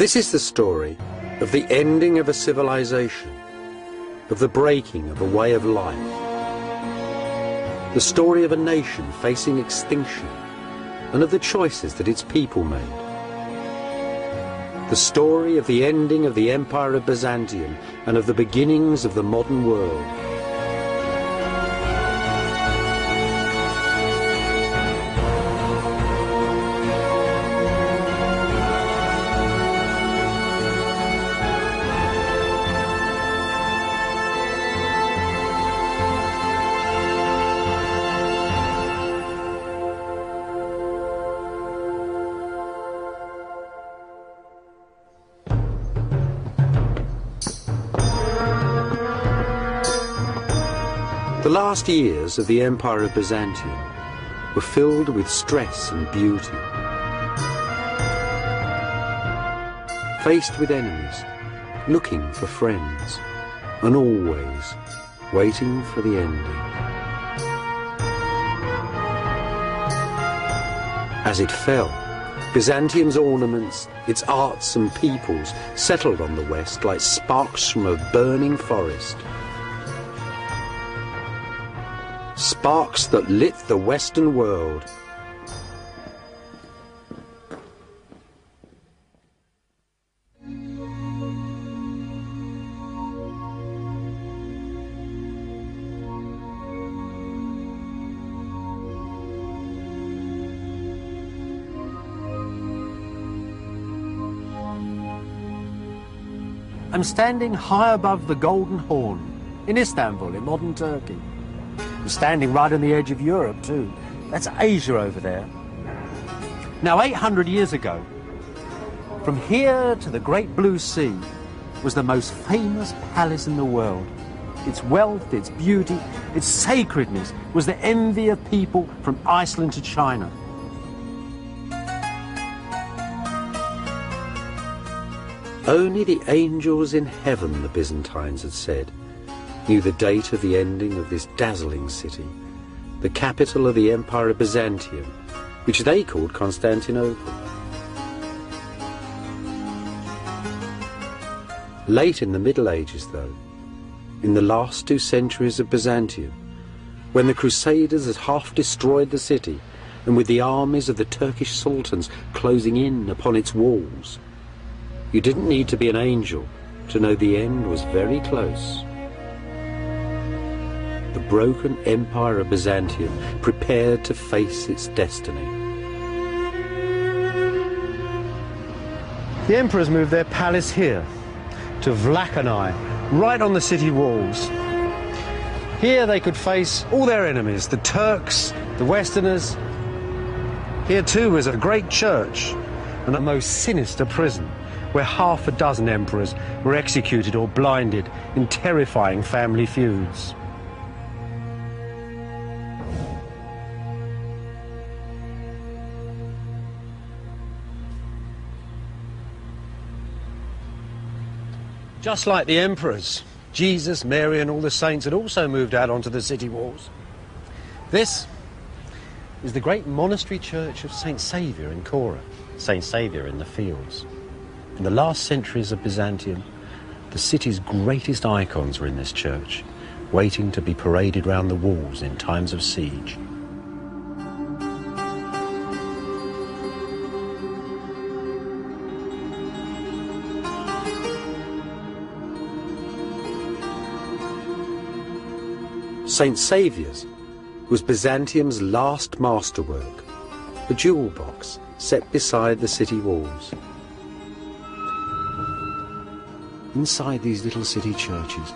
This is the story of the ending of a civilization, of the breaking of a way of life, the story of a nation facing extinction, and of the choices that its people made. The story of the ending of the Empire of Byzantium and of the beginnings of the modern world. The last years of the Empire of Byzantium were filled with stress and beauty. Faced with enemies, looking for friends, and always waiting for the ending. As it fell, Byzantium's ornaments, its arts and peoples settled on the West like sparks from a burning forest. Sparks that lit the Western world. I'm standing high above the Golden Horn in Istanbul, in modern Turkey. I'm standing right on the edge of Europe too. That's Asia over there. Now 800 years ago, from here to the Great Blue Sea was the most famous palace in the world. Its wealth, its beauty, its sacredness was the envy of people from Iceland to China. Only the angels in heaven, the Byzantines had said, knew the date of the ending of this dazzling city, the capital of the Empire of Byzantium, which they called Constantinople. Late in the Middle Ages, though, in the last 2 centuries of Byzantium, when the Crusaders had half destroyed the city, and with the armies of the Turkish sultans closing in upon its walls, you didn't need to be an angel to know the end was very close. The broken Empire of Byzantium prepared to face its destiny. The emperors moved their palace here, to Vlakanai, right on the city walls. Here they could face all their enemies, the Turks, the Westerners. Here too was a great church and a most sinister prison, where half a dozen emperors were executed or blinded in terrifying family feuds. Just like the emperors, Jesus, Mary and all the saints had also moved out onto the city walls. This is the great monastery church of St. Saviour in Kora, St. Saviour in the fields. In the last centuries of Byzantium, the city's greatest icons were in this church, waiting to be paraded round the walls in times of siege. St. Saviour's was Byzantium's last masterwork, a jewel box set beside the city walls. Inside these little city churches,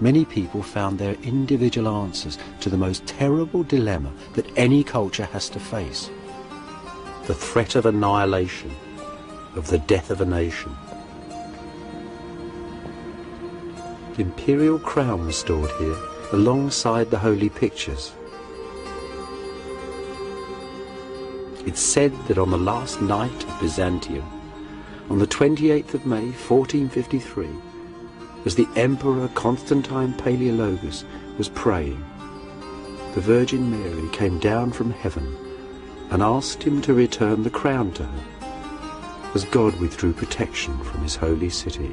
many people found their individual answers to the most terrible dilemma that any culture has to face: the threat of annihilation, of the death of a nation. The imperial crown was stored here, alongside the holy pictures. It's said that on the last night of Byzantium, on the 28th of May 1453, as the Emperor Constantine Palaeologus was praying, the Virgin Mary came down from heaven and asked him to return the crown to her. as God withdrew protection from his holy city.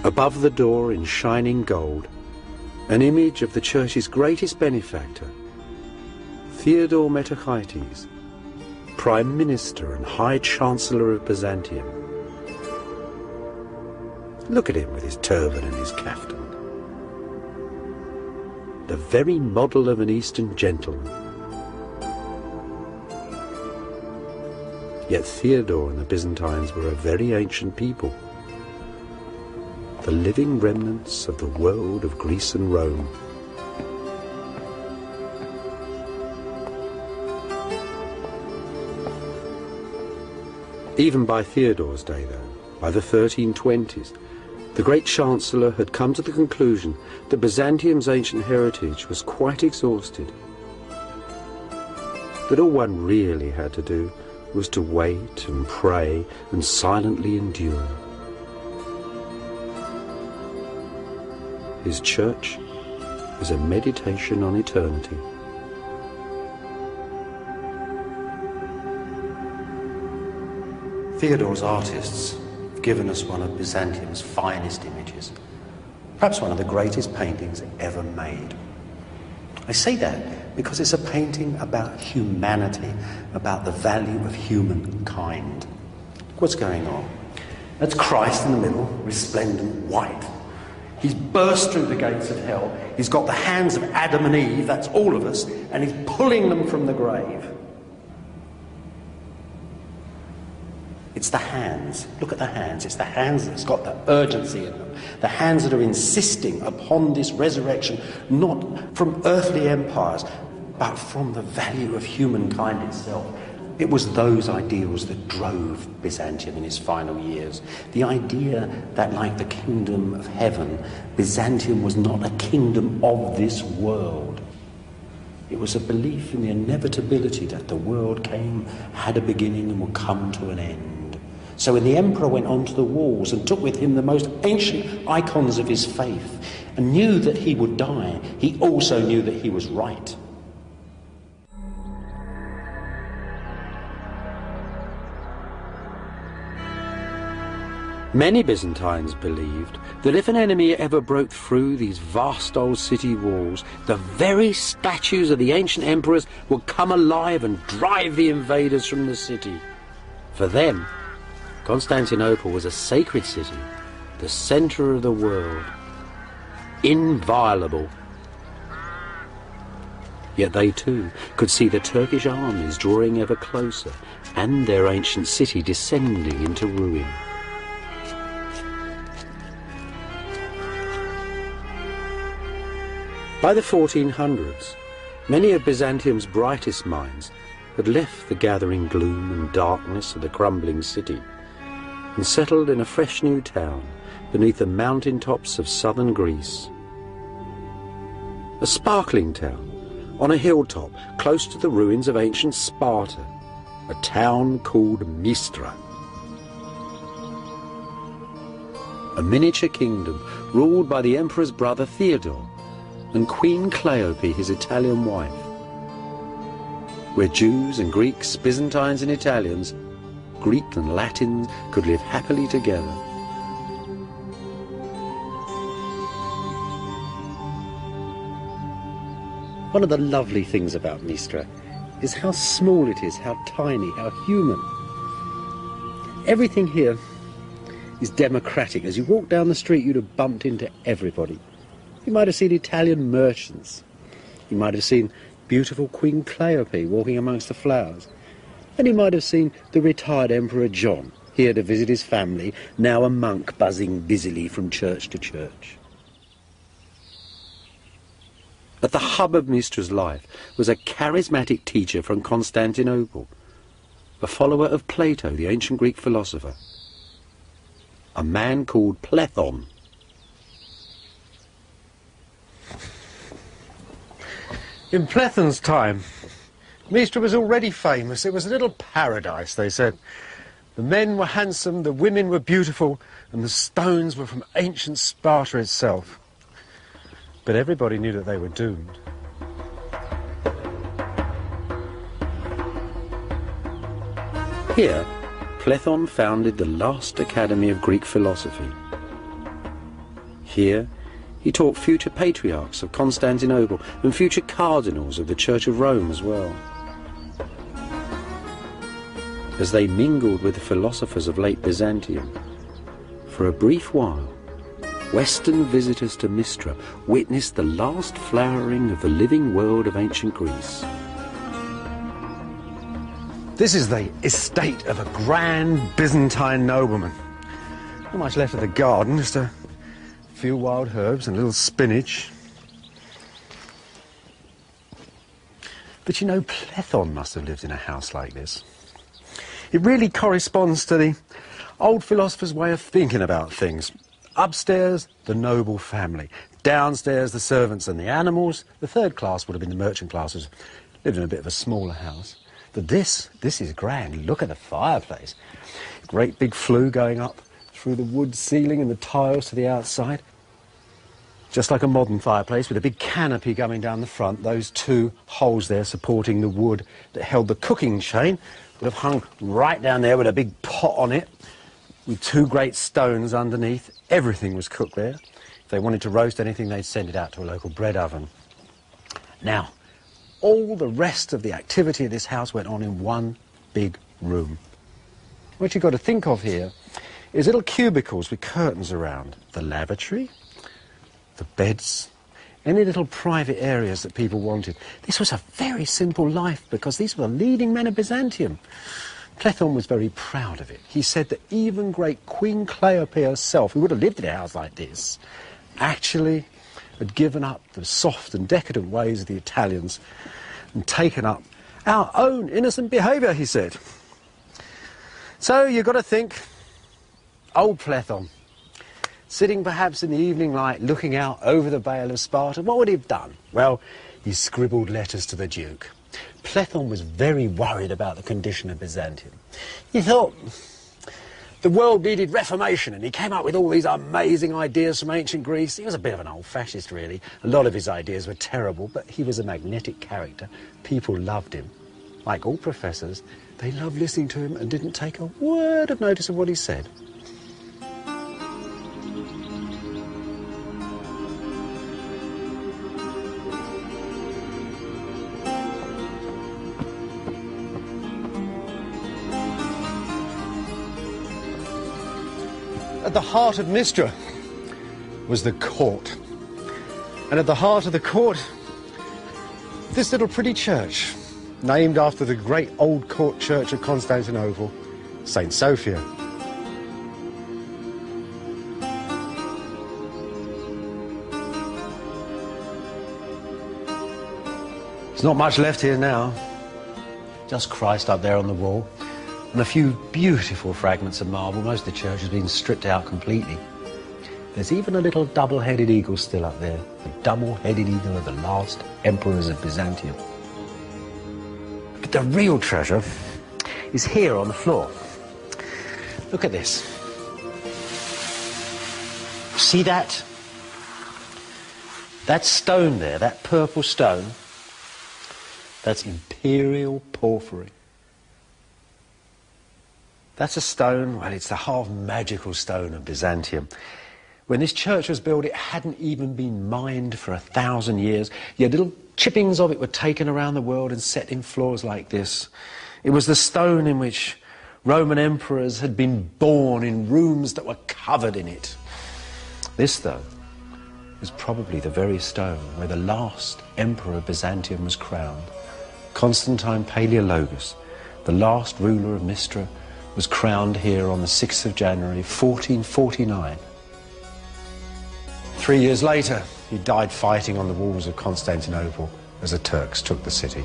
Above the door in shining gold, an image of the church's greatest benefactor, Theodore Metachites, Prime Minister and High Chancellor of Byzantium. Look at him with his turban and his caftan. The very model of an Eastern gentleman. Yet Theodore and the Byzantines were a very ancient people, the living remnants of the world of Greece and Rome. Even by Theodore's day, though, by the 1320s, the great Chancellor had come to the conclusion that Byzantium's ancient heritage was quite exhausted, that all one really had to do was to wait and pray and silently endure. His church is a meditation on eternity. Theodore's artists have given us one of Byzantium's finest images, perhaps one of the greatest paintings ever made. I say that because it's a painting about humanity, about the value of humankind. What's going on? That's Christ in the middle, resplendent white. He's burst through the gates of hell. He's got the hands of Adam and Eve, that's all of us, and he's pulling them from the grave. It's the hands. Look at the hands. It's the hands that's got the urgency in them. The hands that are insisting upon this resurrection, not from earthly empires, but from the value of humankind itself. It was those ideals that drove Byzantium in its final years. The idea that, like the kingdom of heaven, Byzantium was not a kingdom of this world. It was a belief in the inevitability that the world had a beginning and would come to an end. So when the emperor went onto the walls and took with him the most ancient icons of his faith and knew that he would die, he also knew that he was right. Many Byzantines believed that if an enemy ever broke through these vast old city walls, the very statues of the ancient emperors would come alive and drive the invaders from the city. For them, Constantinople was a sacred city, the centre of the world, inviolable. Yet they too could see the Turkish armies drawing ever closer and their ancient city descending into ruin. By the 1400s, many of Byzantium's brightest minds had left the gathering gloom and darkness of the crumbling city and settled in a fresh new town beneath the mountain tops of southern Greece. A sparkling town on a hilltop close to the ruins of ancient Sparta, a town called Mystra. A miniature kingdom ruled by the emperor's brother Theodore and Queen Cleope, his Italian wife, where Jews and Greeks, Byzantines and Italians, Greek and Latins could live happily together. One of the lovely things about Mystra is how small it is, how tiny, how human. Everything here is democratic. As you walk down the street, you'd have bumped into everybody. You might have seen Italian merchants. You might have seen beautiful Queen Cleope walking amongst the flowers. And you might have seen the retired Emperor John, here to visit his family, now a monk buzzing busily from church to church. At the hub of Mystra's life was a charismatic teacher from Constantinople, a follower of Plato, the ancient Greek philosopher, a man called Plethon. In Plethon's time, Mystra was already famous. It was a little paradise, they said. The men were handsome, the women were beautiful, and the stones were from ancient Sparta itself. But everybody knew that they were doomed. Here, Platon founded the last academy of Greek philosophy. Here, he taught future patriarchs of Constantinople and future cardinals of the Church of Rome as well. As they mingled with the philosophers of late Byzantium, for a brief while, Western visitors to Mistra witnessed the last flowering of the living world of ancient Greece. This is the estate of a grand Byzantine nobleman. Not much left of the garden, just a few wild herbs and a little spinach. But you know, Platon must have lived in a house like this. It really corresponds to the old philosopher's way of thinking about things. Upstairs, the noble family. Downstairs, the servants and the animals. The third class would have been the merchant classes. Lived in a bit of a smaller house. But this is grand. Look at the fireplace. Great big flue going up through the wood ceiling and the tiles to the outside. Just like a modern fireplace with a big canopy going down the front. Those two holes there supporting the wood that held the cooking chain would have hung right down there with a big pot on it with two great stones underneath. Everything was cooked there. If they wanted to roast anything, they'd send it out to a local bread oven. Now, all the rest of the activity of this house went on in one big room. What you've got to think of here is little cubicles with curtains around. The lavatory, the beds, any little private areas that people wanted. This was a very simple life because these were the leading men of Byzantium. Platon was very proud of it. He said that even great Queen Cleopatra herself, who would have lived in a house like this, actually had given up the soft and decadent ways of the Italians and taken up our own innocent behaviour, he said. So you've got to think, old Platon, sitting perhaps in the evening light looking out over the Vale of Sparta, what would he have done? Well, he scribbled letters to the Duke. Platon was very worried about the condition of Byzantium. He thought the world needed reformation, and he came up with all these amazing ideas from ancient Greece. He was a bit of an old fascist, really. A lot of his ideas were terrible, but he was a magnetic character. People loved him. Like all professors, they loved listening to him and didn't take a word of notice of what he said. At the heart of Mistra was the court. And at the heart of the court, this little pretty church, named after the great old court church of Constantinople, St. Sophia. There's not much left here now. Just Christ up there on the wall. And a few beautiful fragments of marble. Most of the church has been stripped out completely. There's even a little double-headed eagle still up there. The double-headed eagle of the last emperors of Byzantium. But the real treasure is here on the floor. Look at this. See that? That stone there, that purple stone, that's imperial porphyry. That's a stone, well, it's the half-magical stone of Byzantium. When this church was built, it hadn't even been mined for 1,000 years. Yet little chippings of it were taken around the world and set in floors like this. It was the stone in which Roman emperors had been born in rooms that were covered in it. This, though, was probably the very stone where the last emperor of Byzantium was crowned. Constantine Palaeologus, the last ruler of Mistra, was crowned here on the 6th of January, 1449. 3 years later, he died fighting on the walls of Constantinople as the Turks took the city.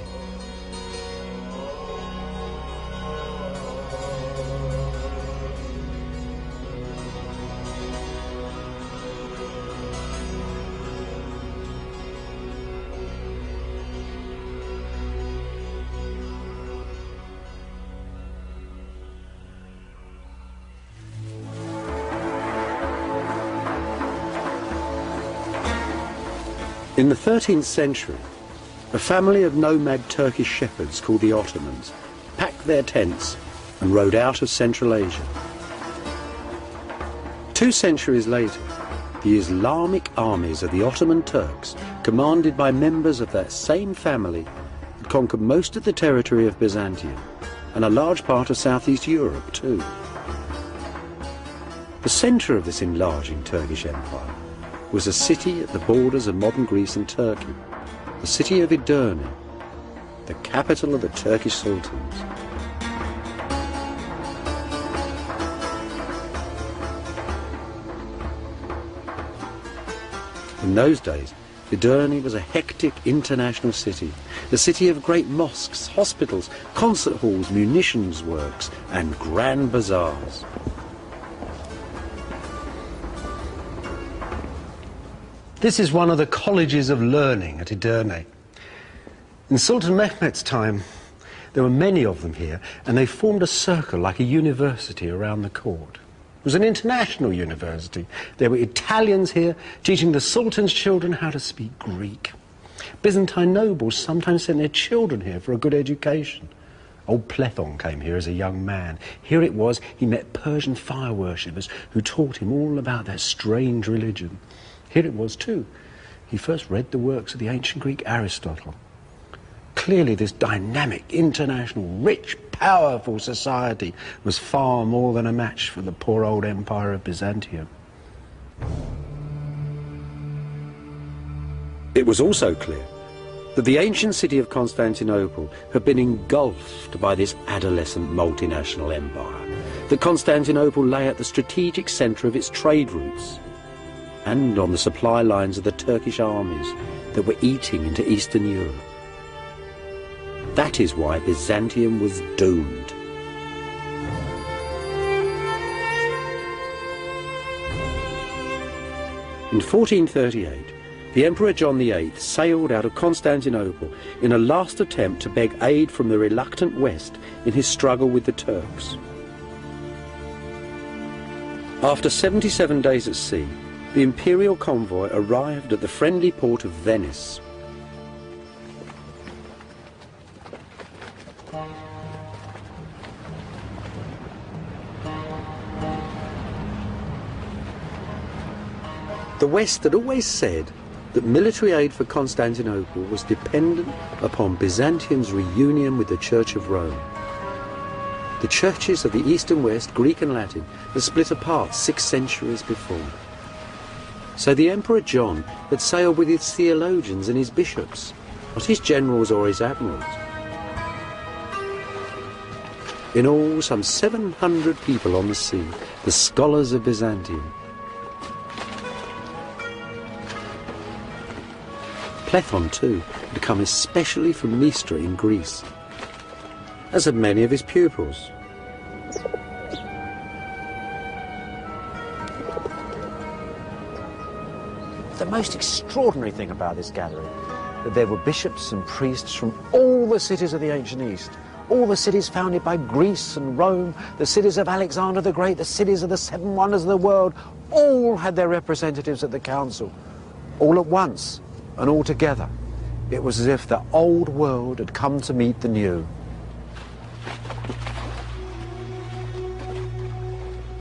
In the 13th century, a family of nomad Turkish shepherds called the Ottomans packed their tents and rode out of Central Asia. 2 centuries later, the Islamic armies of the Ottoman Turks, commanded by members of that same family, had conquered most of the territory of Byzantium and a large part of Southeast Europe too. The centre of this enlarging Turkish Empire was a city at the borders of modern Greece and Turkey, the city of Edirne, the capital of the Turkish sultans. In those days, Edirne was a hectic international city, the city of great mosques, hospitals, concert halls, munitions works, and grand bazaars. This is one of the colleges of learning at Edirne. In Sultan Mehmet's time, there were many of them here, and they formed a circle like a university around the court. It was an international university. There were Italians here teaching the Sultan's children how to speak Greek. Byzantine nobles sometimes sent their children here for a good education. Old Plethon came here as a young man. Here it was he met Persian fire worshippers who taught him all about their strange religion. Here it was too. He first read the works of the ancient Greek Aristotle. Clearly this dynamic, international, rich, powerful society was far more than a match for the poor old empire of Byzantium. It was also clear that the ancient city of Constantinople had been engulfed by this adolescent multinational empire, that Constantinople lay at the strategic centre of its trade routes and on the supply lines of the Turkish armies that were eating into Eastern Europe. That is why Byzantium was doomed. In 1438, the Emperor John VIII sailed out of Constantinople in a last attempt to beg aid from the reluctant West in his struggle with the Turks. After 77 days at sea, the imperial convoy arrived at the friendly port of Venice. The West had always said that military aid for Constantinople was dependent upon Byzantium's reunion with the Church of Rome. The churches of the East and West, Greek and Latin, had split apart 6 centuries before. So the Emperor John had sailed with his theologians and his bishops, not his generals or his admirals. In all, some 700 people on the sea, the scholars of Byzantium. Plethon, too, had come especially from Mystra in Greece, as had many of his pupils. The most extraordinary thing about this gathering, that there were bishops and priests from all the cities of the ancient East, all the cities founded by Greece and Rome, the cities of Alexander the Great, the cities of the 7 wonders of the world, all had their representatives at the council, all at once. And all together, it was as if the old world had come to meet the new.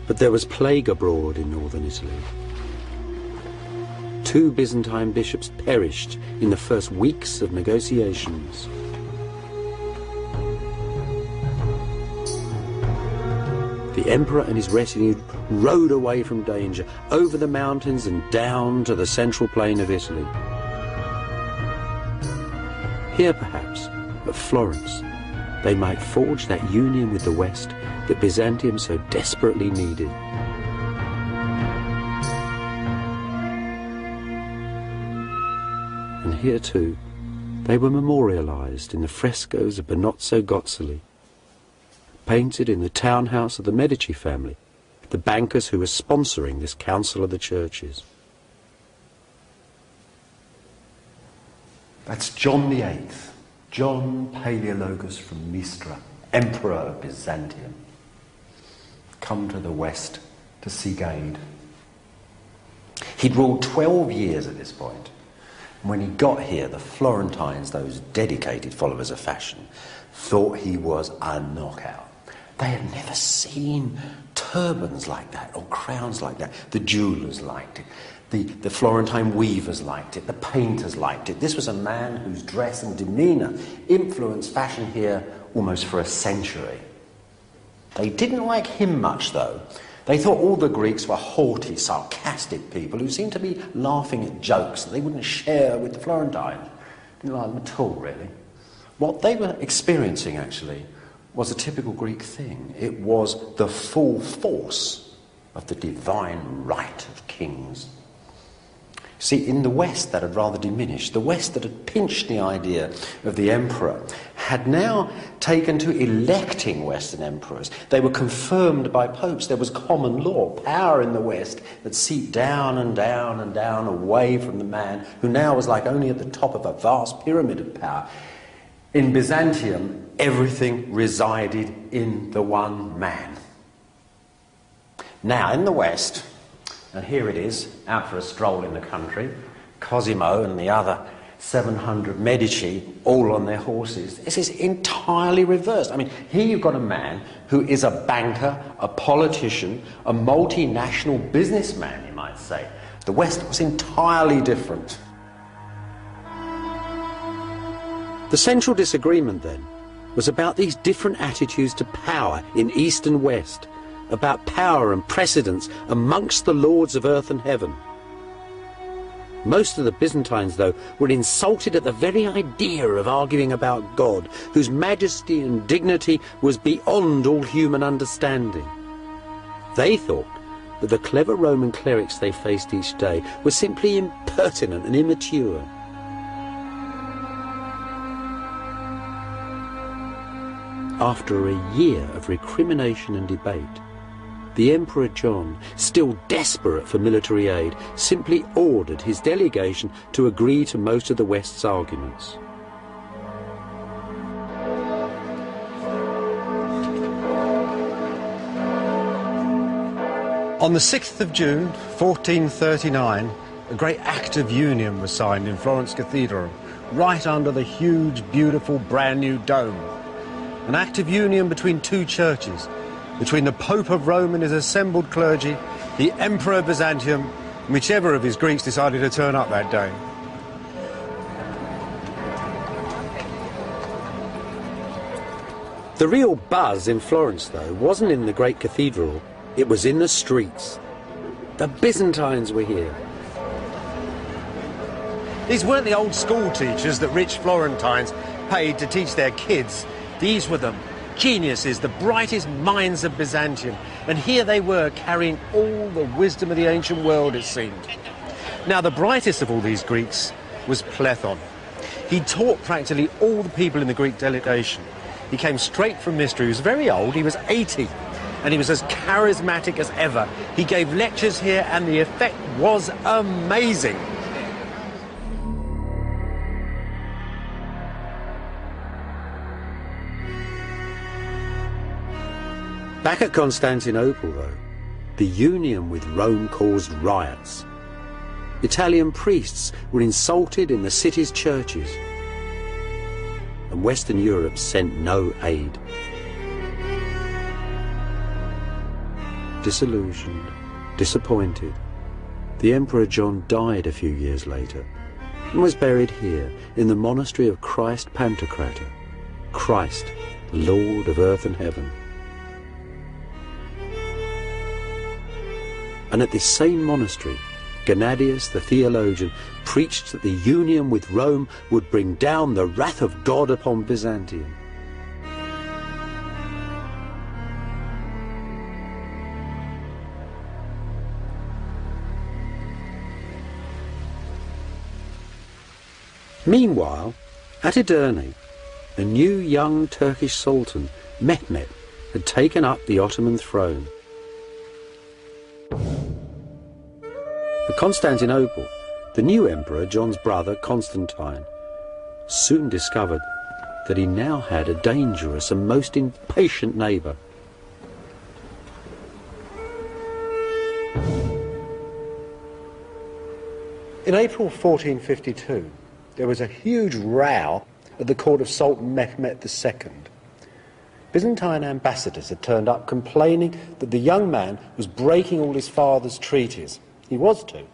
But there was plague abroad in northern Italy. 2 Byzantine bishops perished in the first weeks of negotiations. The emperor and his retinue rode away from danger, over the mountains and down to the central plain of Italy. Here, perhaps, at Florence, they might forge that union with the West that Byzantium so desperately needed. And here, too, they were memorialized in the frescoes of Benozzo Gozzoli, painted in the townhouse of the Medici family, the bankers who were sponsoring this Council of the Churches. That's John VIII, John Palaeologus from Mystra, Emperor of Byzantium, come to the West to seek aid. He'd ruled 12 years at this point, When he got here, the Florentines, those dedicated followers of fashion, thought he was a knockout. They had never seen turbans like that or crowns like that. The jewellers liked it. The Florentine weavers liked it. The painters liked it. This was a man whose dress and demeanour influenced fashion here almost for a century. They didn't like him much, though. They thought all the Greeks were haughty, sarcastic people who seemed to be laughing at jokes that they wouldn't share with the Florentines. Didn't like them at all, really. What they were experiencing, actually, was a typical Greek thing. It was the full force of the divine right of kings. See, in the West that had rather diminished. The West that had pinched the idea of the emperor had now taken to electing Western emperors. They were confirmed by popes. There was common law, power in the West that seeped down and down and down away from the man who now was like only at the top of a vast pyramid of power. In Byzantium, everything resided in the one man. Now, in the West, and here it is, out for a stroll in the country, Cosimo and the other 700 Medici, all on their horses. This is entirely reversed. I mean, here you've got a man who is a banker, a politician, a multinational businessman, you might say. The West was entirely different. The central disagreement, then, was about these different attitudes to power in East and West, about power and precedence amongst the lords of earth and heaven. Most of the Byzantines, though, were insulted at the very idea of arguing about God, whose majesty and dignity was beyond all human understanding. They thought that the clever Roman clerics they faced each day were simply impertinent and immature. After a year of recrimination and debate, the Emperor John, still desperate for military aid, simply ordered his delegation to agree to most of the West's arguments. On the 6th of June, 1439, a great Act of Union was signed in Florence Cathedral, right under the huge, beautiful, brand new dome. An Act of Union between two churches, between the Pope of Rome and his assembled clergy, the Emperor of Byzantium, and whichever of his Greeks decided to turn up that day. The real buzz in Florence, though, wasn't in the great cathedral, it was in the streets. The Byzantines were here. These weren't the old school teachers that rich Florentines paid to teach their kids. These were the geniuses, the brightest minds of Byzantium. And here they were, carrying all the wisdom of the ancient world, it seemed. Now, the brightest of all these Greeks was Plethon. He taught practically all the people in the Greek delegation. He came straight from Mystery. He was very old, he was 80, and he was as charismatic as ever. He gave lectures here, and the effect was amazing. Back at Constantinople, though, the union with Rome caused riots. Italian priests were insulted in the city's churches, and Western Europe sent no aid. Disillusioned, disappointed, the Emperor John died a few years later and was buried here in the monastery of Christ Pantocrator, Christ, Lord of earth and heaven. And at this same monastery, Gennadius the theologian preached that the union with Rome would bring down the wrath of God upon Byzantium. Meanwhile, at Edirne, a new young Turkish sultan, Mehmet, had taken up the Ottoman throne. At Constantinople, the new emperor, John's brother, Constantine, soon discovered that he now had a dangerous and most impatient neighbour. In April 1452, there was a huge row at the court of Sultan Mehmet II. Byzantine ambassadors had turned up complaining that the young man was breaking all his father's treaties. He was too.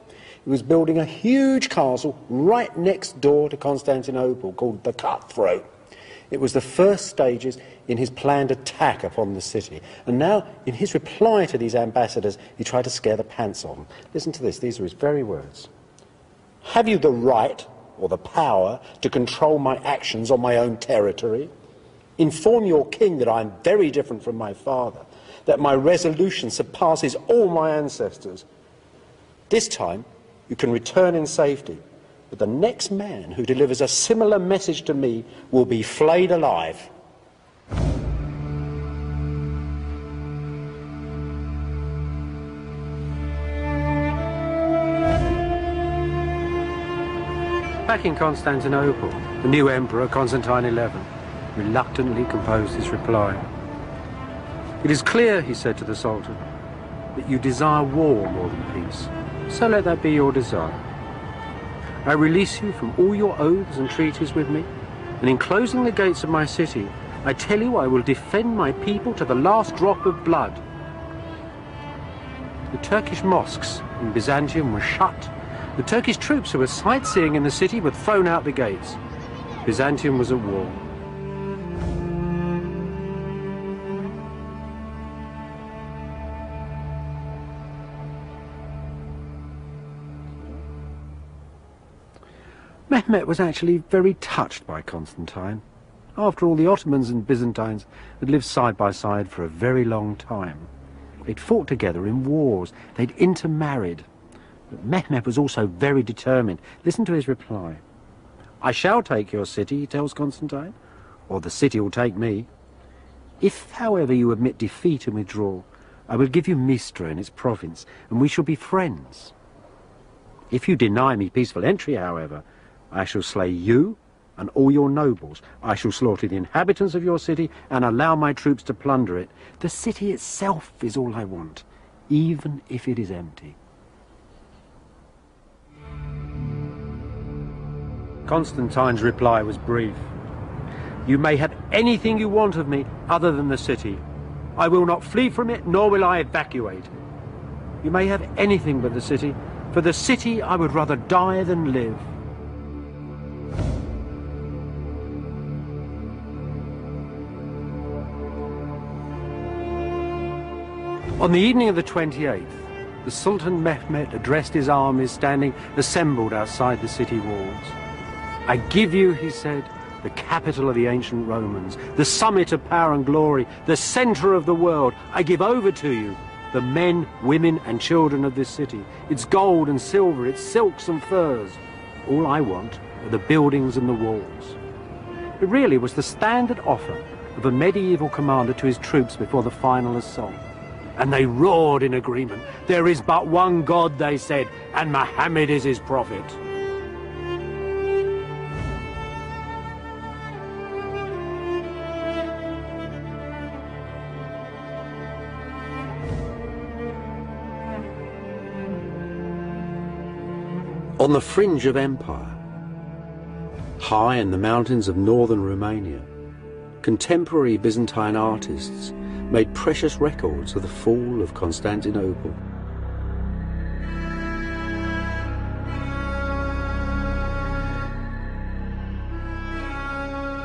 He was building a huge castle right next door to Constantinople called the Cutthroat. It was the first stages in his planned attack upon the city. And now, in his reply to these ambassadors, he tried to scare the pants on them. Listen to this. These are his very words. "Have you the right or the power to control my actions on my own territory? Inform your king that I am very different from my father, that my resolution surpasses all my ancestors. This time, you can return in safety, but the next man who delivers a similar message to me will be flayed alive." Back in Constantinople, the new emperor, Constantine XI, reluctantly composed his reply. "It is clear," he said to the Sultan, "that you desire war more than peace, so let that be your desire. I release you from all your oaths and treaties with me, and in closing the gates of my city, I tell you I will defend my people to the last drop of blood." The Turkish mosques in Byzantium were shut. The Turkish troops who were sightseeing in the city were thrown out the gates. Byzantium was at war. Mehmet was actually very touched by Constantine. After all, the Ottomans and Byzantines had lived side by side for a very long time. They'd fought together in wars. They'd intermarried. But Mehmet was also very determined. Listen to his reply. "I shall take your city," he tells Constantine, "or the city will take me. If, however, you admit defeat and withdraw, I will give you Mistra and its province, and we shall be friends. If you deny me peaceful entry, however, I shall slay you and all your nobles. I shall slaughter the inhabitants of your city and allow my troops to plunder it. The city itself is all I want, even if it is empty." Constantine's reply was brief. "You may have anything you want of me other than the city. I will not flee from it, nor will I evacuate it. You may have anything but the city. For the city I would rather die than live." On the evening of the 28th, the Sultan Mehmet addressed his armies standing assembled outside the city walls. "I give you," he said, "the capital of the ancient Romans, the summit of power and glory, the centre of the world. I give over to you the men, women and children of this city, its gold and silver, its silks and furs. All I want are the buildings and the walls." It really was the standard offer of a medieval commander to his troops before the final assault. And they roared in agreement. "There is but one God," they said, "and Muhammad is his prophet." On the fringe of empire, high in the mountains of northern Romania, contemporary Byzantine artists made precious records of the fall of Constantinople.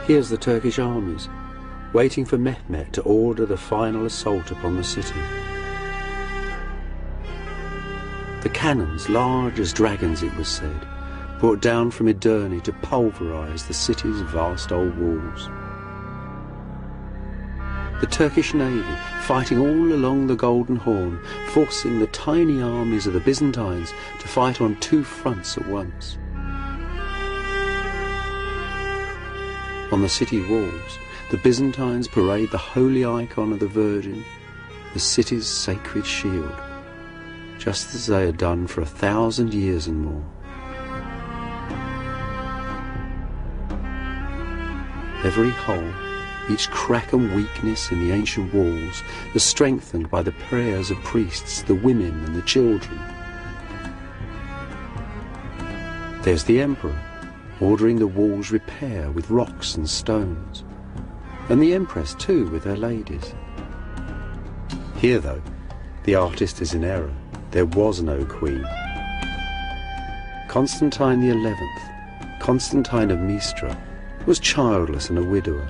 Here's the Turkish armies, waiting for Mehmet to order the final assault upon the city. The cannons, large as dragons it was said, brought down from Edirne to pulverize the city's vast old walls. The Turkish navy, fighting all along the Golden Horn, forcing the tiny armies of the Byzantines to fight on two fronts at once. On the city walls, the Byzantines parade the holy icon of the Virgin, the city's sacred shield, just as they had done for 1,000 years and more. Every hole, each crack and weakness in the ancient walls is strengthened by the prayers of priests, the women and the children. There's the emperor, ordering the walls repair with rocks and stones, and the empress too with her ladies. Here, though, the artist is in error. There was no queen. Constantine the 11th, Constantine of Mistra, was childless and a widower.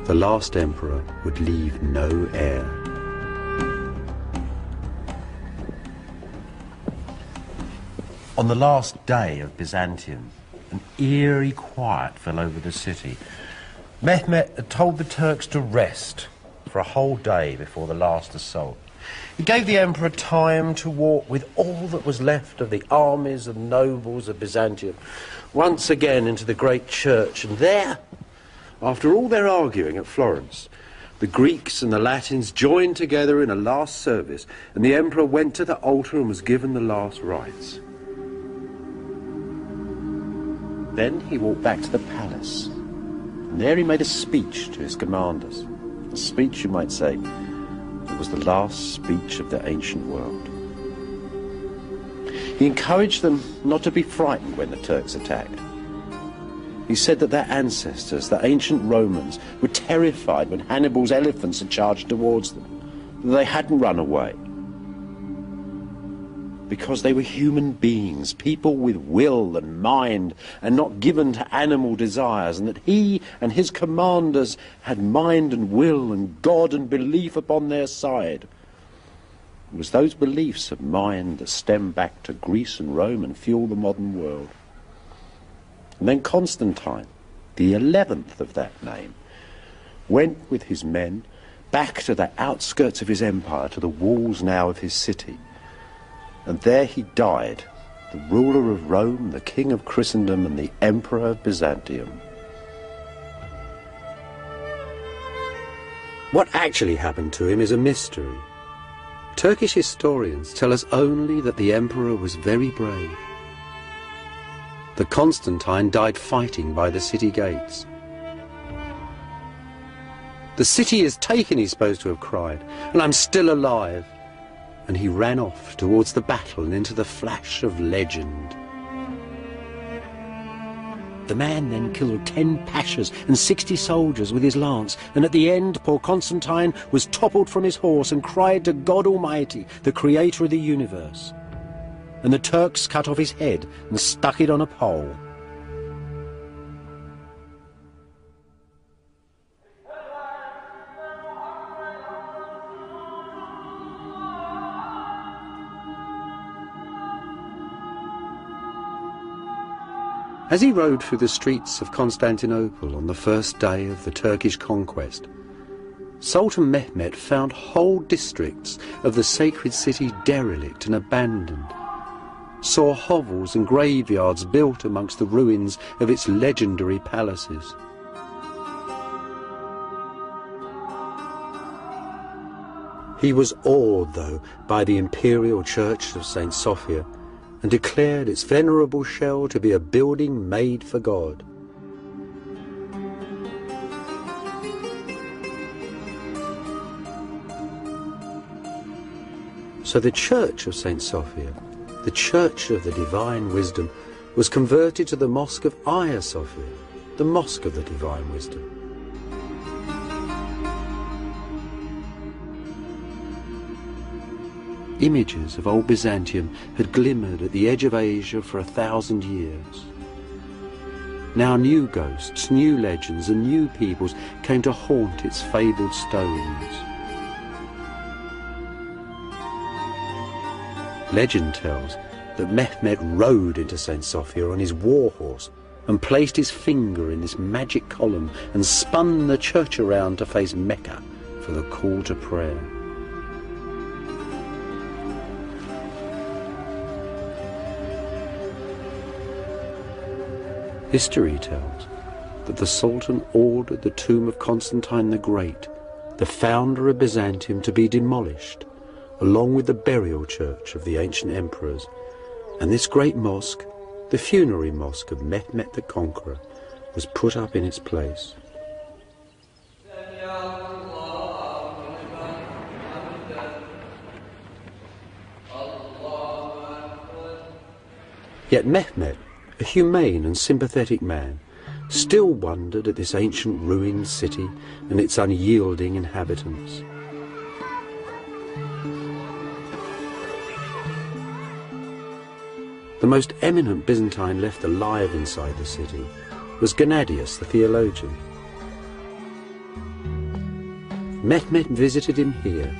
The last emperor would leave no heir. On the last day of Byzantium, an eerie quiet fell over the city. Mehmet had told the Turks to rest for a whole day before the last assault. He gave the emperor time to walk with all that was left of the armies and nobles of Byzantium once again into the great church, and there, after all their arguing at Florence, the Greeks and the Latins joined together in a last service, and the emperor went to the altar and was given the last rites. Then he walked back to the palace, and there he made a speech to his commanders. A speech, you might say, that was the last speech of the ancient world. He encouraged them not to be frightened when the Turks attacked. He said that their ancestors, the ancient Romans, were terrified when Hannibal's elephants had charged towards them, that they hadn't run away. Because they were human beings, people with will and mind, and not given to animal desires, and that he and his commanders had mind and will and God and belief upon their side. It was those beliefs of mind that stem back to Greece and Rome and fuel the modern world. And then Constantine, the 11th of that name, went with his men back to the outskirts of his empire, to the walls now of his city. And there he died, the ruler of Rome, the king of Christendom, and the emperor of Byzantium. What actually happened to him is a mystery. Turkish historians tell us only that the emperor was very brave. That Constantine died fighting by the city gates. "The city is taken," he's supposed to have cried, "and I'm still alive." And he ran off towards the battle and into the flash of legend. The man then killed 10 pashas and 60 soldiers with his lance, and at the end poor Constantine was toppled from his horse and cried to God Almighty, the creator of the universe. And the Turks cut off his head and stuck it on a pole. As he rode through the streets of Constantinople on the first day of the Turkish conquest, Sultan Mehmet found whole districts of the sacred city derelict and abandoned, saw hovels and graveyards built amongst the ruins of its legendary palaces. He was awed, though, by the imperial church of St. Sophia, and declared its venerable shell to be a building made for God. So the church of St. Sophia, the church of the divine wisdom, was converted to the mosque of Hagia Sophia, the mosque of the divine wisdom. Images of old Byzantium had glimmered at the edge of Asia for 1,000 years. Now new ghosts, new legends and new peoples came to haunt its fabled stones. Legend tells that Mehmet rode into St. Sophia on his war horse and placed his finger in this magic column and spun the church around to face Mecca for the call to prayer. History tells that the Sultan ordered the tomb of Constantine the Great, the founder of Byzantium, to be demolished, along with the burial church of the ancient emperors, and this great mosque, the funerary mosque of Mehmet the Conqueror, was put up in its place. Yet Mehmet, a humane and sympathetic man, still wondered at this ancient ruined city and its unyielding inhabitants. The most eminent Byzantine left alive inside the city was Gennadius the theologian. Mehmet visited him here,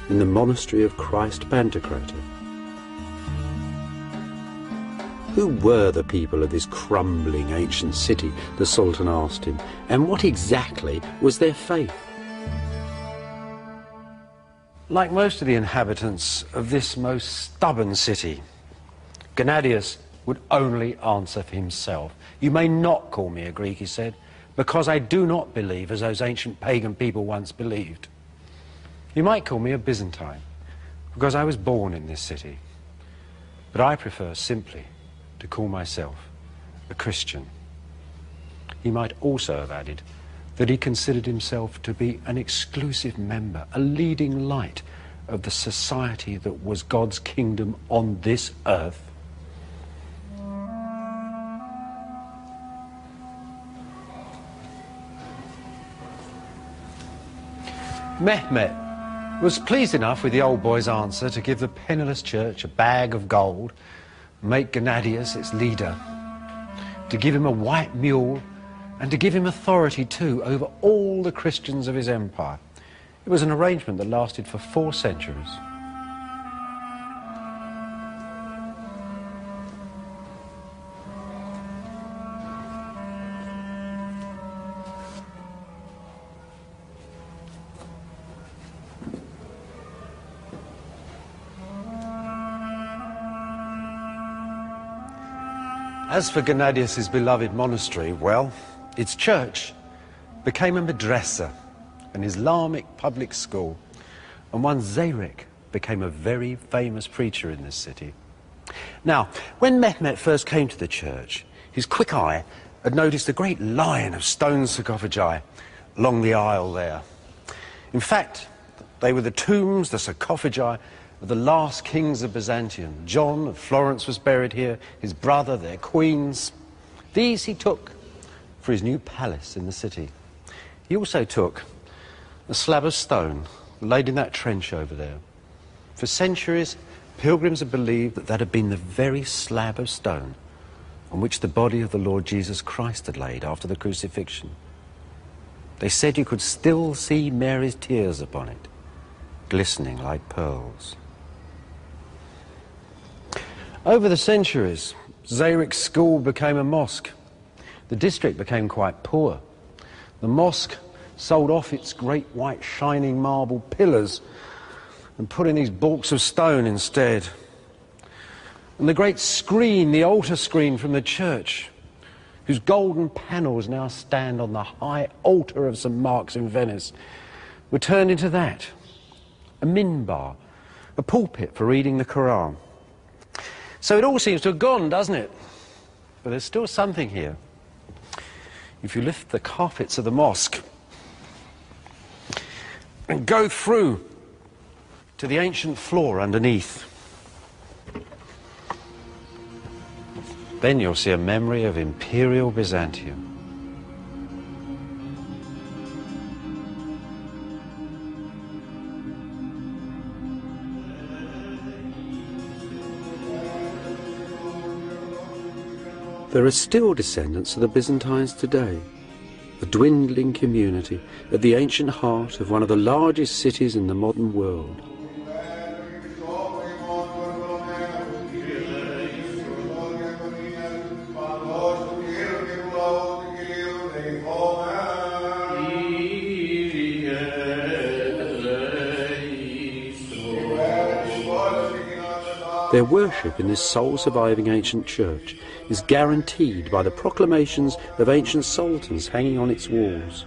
in the monastery of Christ Pantocrator. Who were the people of this crumbling ancient city, the Sultan asked him, and what exactly was their faith? Like most of the inhabitants of this most stubborn city, Gennadius would only answer for himself. You may not call me a Greek, he said, because I do not believe as those ancient pagan people once believed. You might call me a Byzantine, because I was born in this city. But I prefer simply to call myself a Christian. He might also have added that he considered himself to be an exclusive member, a leading light of the society that was God's kingdom on this earth. Mehmet was pleased enough with the old boy's answer to give the penniless church a bag of gold, make Gennadius its leader, to give him a white mule, and to give him authority too over all the Christians of his empire. It was an arrangement that lasted for 4 centuries. As for Gennadius' beloved monastery, well, its church became a madrasa, an Islamic public school, and one Zayrik became a very famous preacher in this city. Now, when Mehmet first came to the church, his quick eye had noticed a great line of stone sarcophagi along the aisle there. In fact, they were the tombs, the sarcophagi, of the last kings of Byzantium. John of Florence was buried here, his brother, their queens. These he took for his new palace in the city. He also took a slab of stone laid in that trench over there. For centuries, pilgrims had believed that that had been the very slab of stone on which the body of the Lord Jesus Christ had laid after the crucifixion. They said you could still see Mary's tears upon it, glistening like pearls. Over the centuries, Zayrik's school became a mosque. The district became quite poor. The mosque sold off its great white shining marble pillars and put in these baulks of stone instead. And the great screen, the altar screen from the church, whose golden panels now stand on the high altar of St. Mark's in Venice, were turned into that, a minbar, a pulpit for reading the Quran. So it all seems to have gone, doesn't it? But there's still something here. If you lift the carpets of the mosque and go through to the ancient floor underneath, then you'll see a memory of imperial Byzantium. There are still descendants of the Byzantines today, a dwindling community at the ancient heart of one of the largest cities in the modern world. Their worship in this sole-surviving ancient church is guaranteed by the proclamations of ancient sultans hanging on its walls.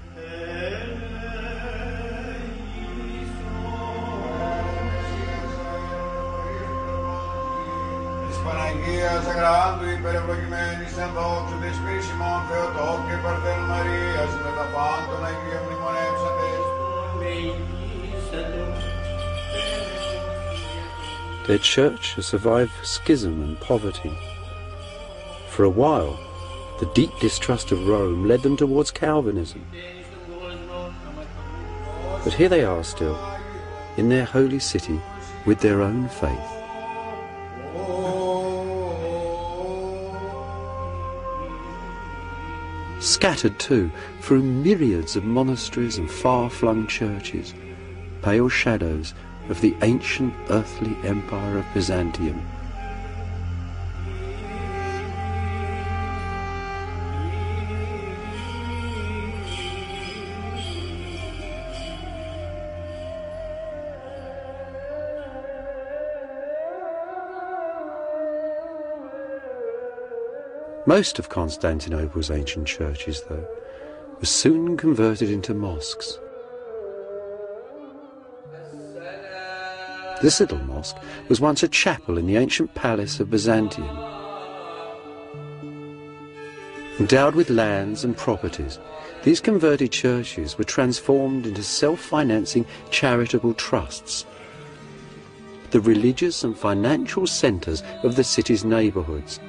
Their church has survived schism and poverty. For a while, the deep distrust of Rome led them towards Calvinism. But here they are still, in their holy city, with their own faith. Scattered too through myriads of monasteries and far-flung churches, pale shadows of the ancient earthly empire of Byzantium. Most of Constantinople's ancient churches, though, were soon converted into mosques. This little mosque was once a chapel in the ancient palace of Byzantium. Endowed with lands and properties, these converted churches were transformed into self-financing charitable trusts, the religious and financial centres of the city's neighbourhoods,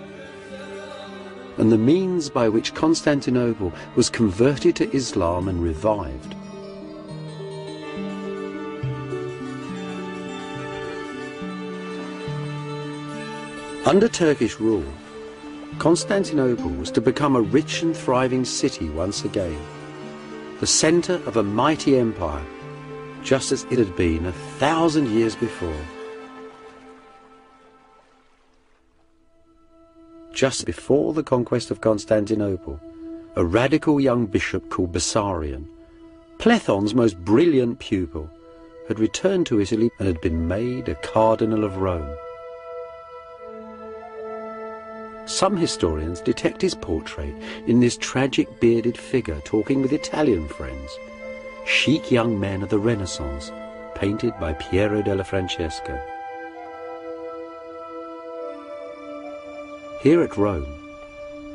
and the means by which Constantinople was converted to Islam and revived. Under Turkish rule, Constantinople was to become a rich and thriving city once again, the centre of a mighty empire, just as it had been 1,000 years before. Just before the conquest of Constantinople, a radical young bishop called Bessarion, Plethon's most brilliant pupil, had returned to Italy and had been made a cardinal of Rome. Some historians detect his portrait in this tragic bearded figure talking with Italian friends, chic young men of the Renaissance, painted by Piero della Francesca. Here at Rome,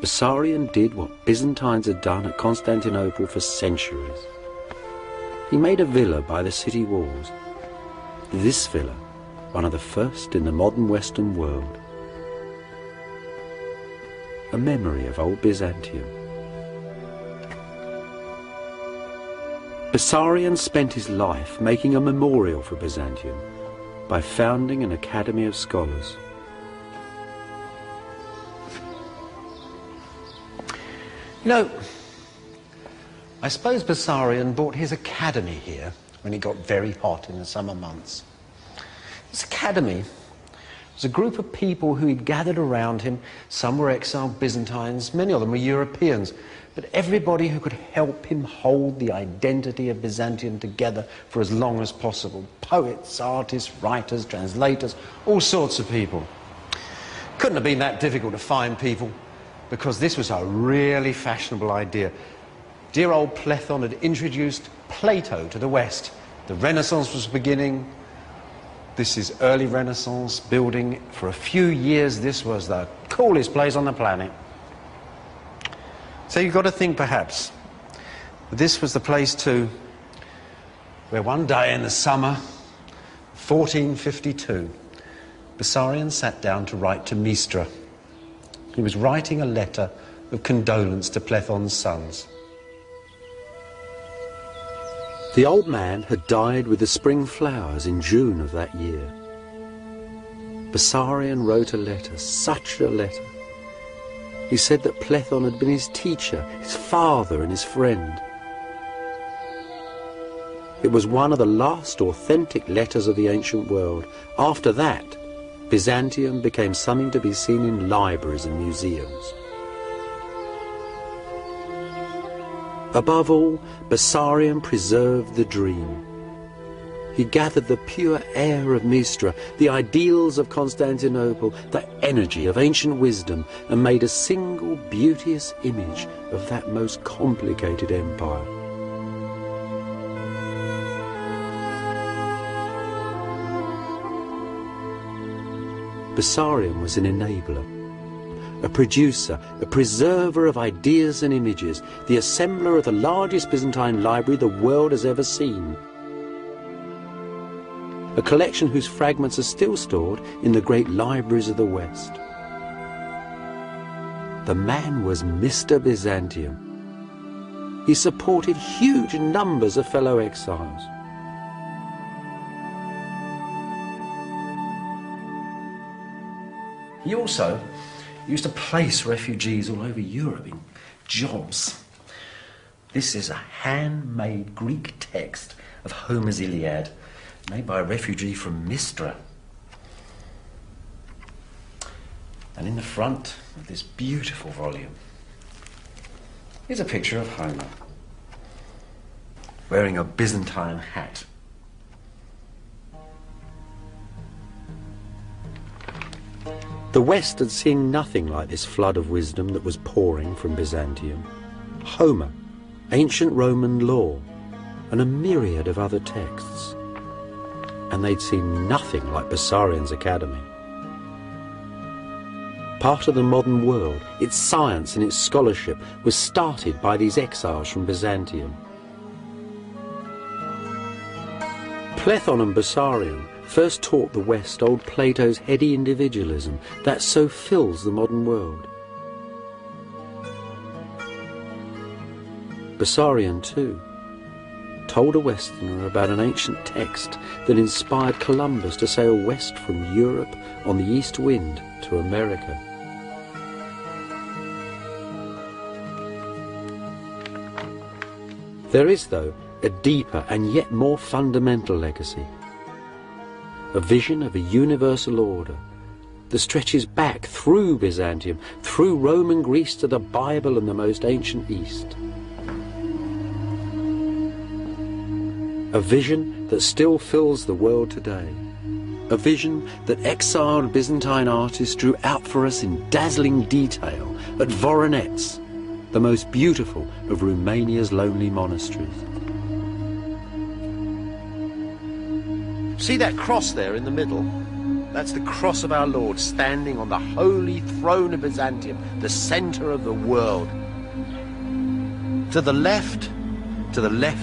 Bessarion did what Byzantines had done at Constantinople for centuries. He made a villa by the city walls. This villa, one of the first in the modern Western world. A memory of old Byzantium. Bessarion spent his life making a memorial for Byzantium by founding an academy of scholars. You know, I suppose Bessarion brought his academy here when it got very hot in the summer months. This academy was a group of people who he'd gathered around him. Some were exiled Byzantines, many of them were Europeans, but everybody who could help him hold the identity of Byzantium together for as long as possible. Poets, artists, writers, translators, all sorts of people. Couldn't have been that difficult to find people, because this was a really fashionable idea. Dear old Plethon had introduced Plato to the West. The Renaissance was beginning. This is early Renaissance building. For a few years, this was the coolest place on the planet. So you've got to think, perhaps, this was the place too, where one day in the summer, 1452, Bessarion sat down to write to Mistra. He was writing a letter of condolence to Plethon's sons. The old man had died with the spring flowers in June of that year. Bessarion wrote a letter, such a letter. He said that Plethon had been his teacher, his father and his friend. It was one of the last authentic letters of the ancient world. After that, Byzantium became something to be seen in libraries and museums. Above all, Bessarion preserved the dream. He gathered the pure air of Mistra, the ideals of Constantinople, the energy of ancient wisdom, and made a single beauteous image of that most complicated empire. Bessarion was an enabler, a producer, a preserver of ideas and images, the assembler of the largest Byzantine library the world has ever seen. A collection whose fragments are still stored in the great libraries of the West. the man was Mr. Byzantium. He supported huge numbers of fellow exiles. He also used to place refugees all over Europe in jobs. This is a handmade Greek text of Homer's Iliad, made by a refugee from Mistra. And in the front of this beautiful volume is a picture of Homer wearing a Byzantine hat. The West had seen nothing like this flood of wisdom that was pouring from Byzantium. Homer, ancient Roman law, and a myriad of other texts. And they'd seen nothing like Bessarion's academy. Part of the modern world, its science and its scholarship, was started by these exiles from Byzantium. Plethon and Bessarion first taught the West old Plato's heady individualism that so fills the modern world. Bessarion, too, told a Westerner about an ancient text that inspired Columbus to sail west from Europe on the east wind to America. There is, though, a deeper and yet more fundamental legacy. A vision of a universal order that stretches back through Byzantium, through Roman Greece to the Bible and the most ancient East. A vision that still fills the world today. A vision that exiled Byzantine artists drew out for us in dazzling detail at Voronezh, the most beautiful of Romania's lonely monasteries. See that cross there in the middle? That's the cross of our Lord standing on the holy throne of Byzantium, the center of the world. To the left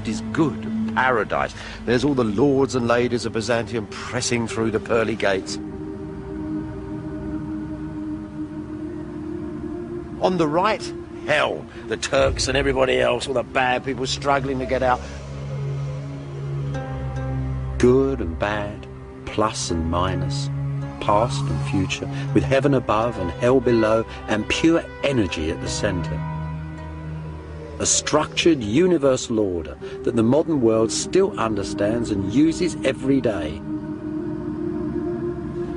is good, paradise. There's all the lords and ladies of Byzantium pressing through the pearly gates. On the right, hell, the Turks and everybody else, all the bad people struggling to get out. Good and bad, plus and minus, past and future, with heaven above and hell below, and pure energy at the centre. A structured universal order that the modern world still understands and uses every day.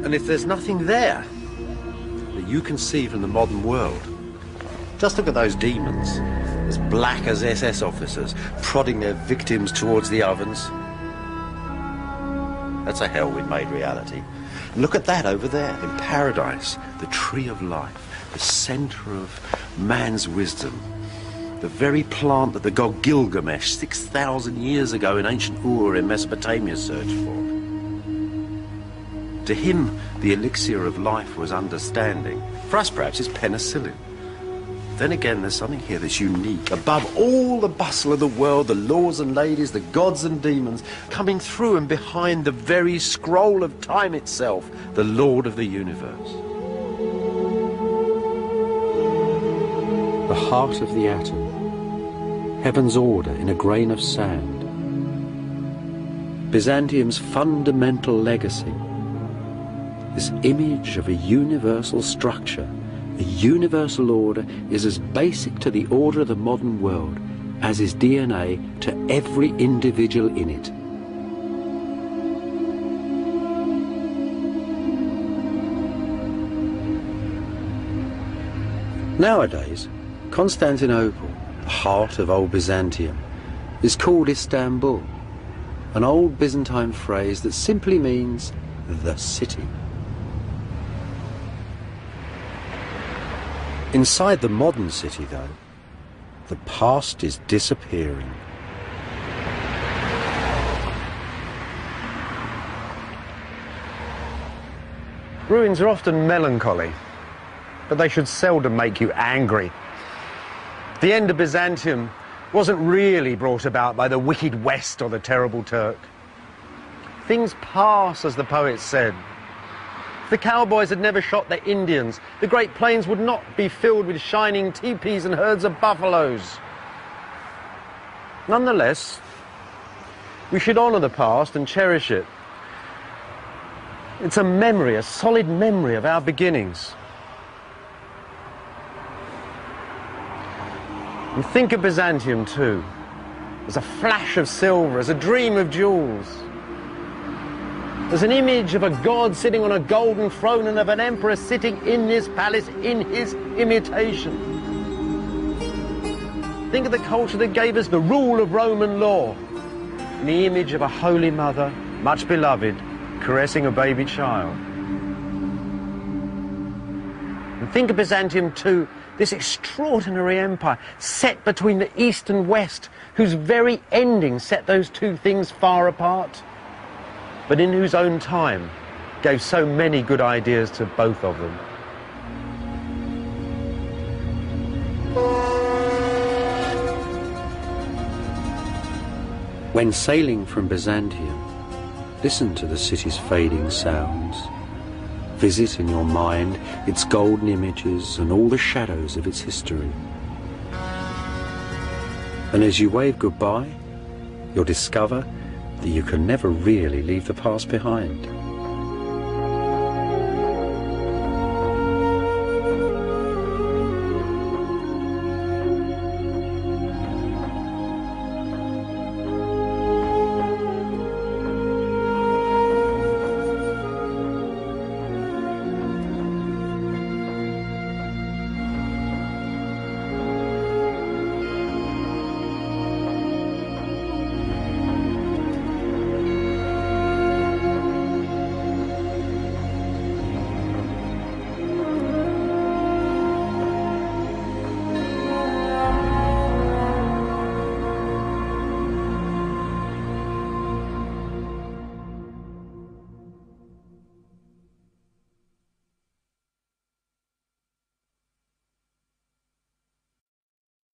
And if there's nothing there that you can see from the modern world, just look at those demons, as black as SS officers, prodding their victims towards the ovens. That's a hell we've made reality. Look at that over there in paradise, the tree of life, the centre of man's wisdom, the very plant that the god Gilgamesh 6,000 years ago in ancient Ur in Mesopotamia searched for. To him, the elixir of life was understanding. For us, perhaps, it's penicillin. Then again, there's something here that's unique. Above all the bustle of the world, the lords and ladies, the gods and demons, coming through and behind the very scroll of time itself, the Lord of the universe. The heart of the atom, heaven's order in a grain of sand. Byzantium's fundamental legacy, this image of a universal structure. A universal order is as basic to the order of the modern world as is DNA to every individual in it. Nowadays, Constantinople, the heart of old Byzantium, is called Istanbul, an old Byzantine phrase that simply means the city. Inside the modern city, though, the past is disappearing. Ruins are often melancholy, but they should seldom make you angry. The end of Byzantium wasn't really brought about by the wicked West or the terrible Turk. Things pass, as the poet said. the cowboys had never shot their Indians, the Great Plains would not be filled with shining teepees and herds of buffaloes. Nonetheless, we should honour the past and cherish it. It's a memory, a solid memory of our beginnings. And think of Byzantium too, as a flash of silver, as a dream of jewels, as an image of a god sitting on a golden throne and of an emperor sitting in this palace in his imitation. Think of the culture that gave us the rule of Roman law, in the image of a holy mother, much beloved, caressing a baby child. And think of Byzantium too, this extraordinary empire set between the East and West, whose very ending set those two things far apart, but in whose own time gave so many good ideas to both of them. When sailing from Byzantium, listen to the city's fading sounds. Visit in your mind its golden images and all the shadows of its history. And as you wave goodbye, you'll discover that you can never really leave the past behind.